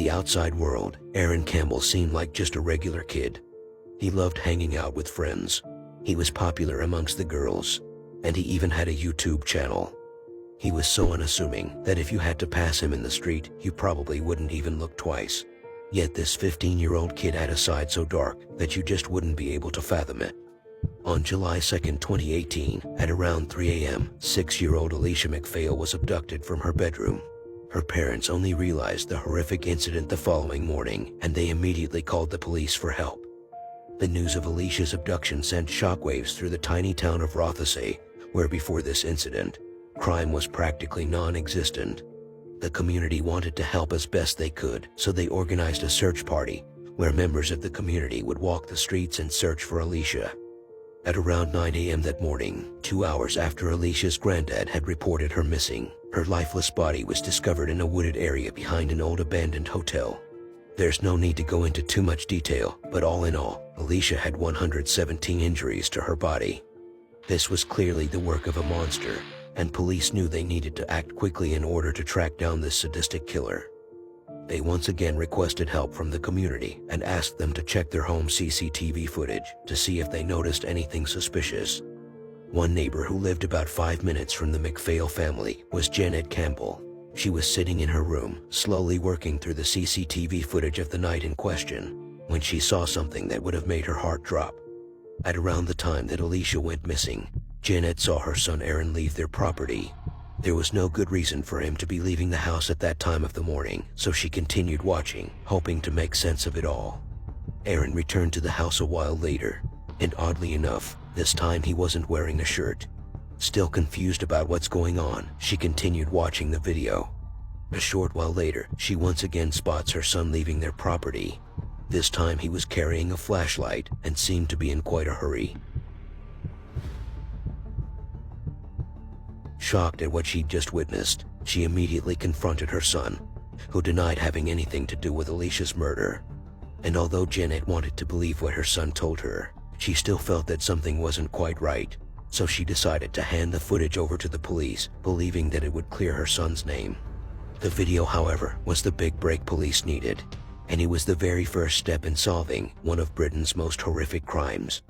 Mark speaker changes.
Speaker 1: the outside world, Aaron Campbell seemed like just a regular kid. He loved hanging out with friends. He was popular amongst the girls, and he even had a YouTube channel. He was so unassuming that if you had to pass him in the street, you probably wouldn't even look twice. Yet this 15-year-old kid had a side so dark that you just wouldn't be able to fathom it. On July 2, 2018, at around 3 a.m., 6-year-old Alicia McPhail was abducted from her bedroom. Her parents only realized the horrific incident the following morning, and they immediately called the police for help. The news of Alicia's abduction sent shockwaves through the tiny town of Rothesay, where before this incident, crime was practically non-existent. The community wanted to help as best they could, so they organized a search party, where members of the community would walk the streets and search for Alicia. At around 9 a.m. that morning, 2 hours after Alicia's granddad had reported her missing, her lifeless body was discovered in a wooded area behind an old abandoned hotel. There's no need to go into too much detail, but all in all, Alicia had 117 injuries to her body. This was clearly the work of a monster, and police knew they needed to act quickly in order to track down this sadistic killer. They once again requested help from the community and asked them to check their home CCTV footage to see if they noticed anything suspicious. One neighbor who lived about 5 minutes from the McPhail family was Aaron Campbell. She was sitting in her room, slowly working through the CCTV footage of the night in question, when she saw something that would have made her heart drop. At around the time that Alicia went missing, Janet saw her son Aaron leave their property. There was no good reason for him to be leaving the house at that time of the morning, so she continued watching, hoping to make sense of it all. Aaron returned to the house a while later, and oddly enough, this time he wasn't wearing a shirt. Still confused about what's going on, she continued watching the video. A short while later, she once again spots her son leaving their property. This time he was carrying a flashlight and seemed to be in quite a hurry. Shocked at what she'd just witnessed, she immediately confronted her son, who denied having anything to do with Alicia's murder. And although Janet wanted to believe what her son told her, she still felt that something wasn't quite right, so she decided to hand the footage over to the police, believing that it would clear her son's name. The video, however, was the big break police needed, and it was the very first step in solving one of Britain's most horrific crimes.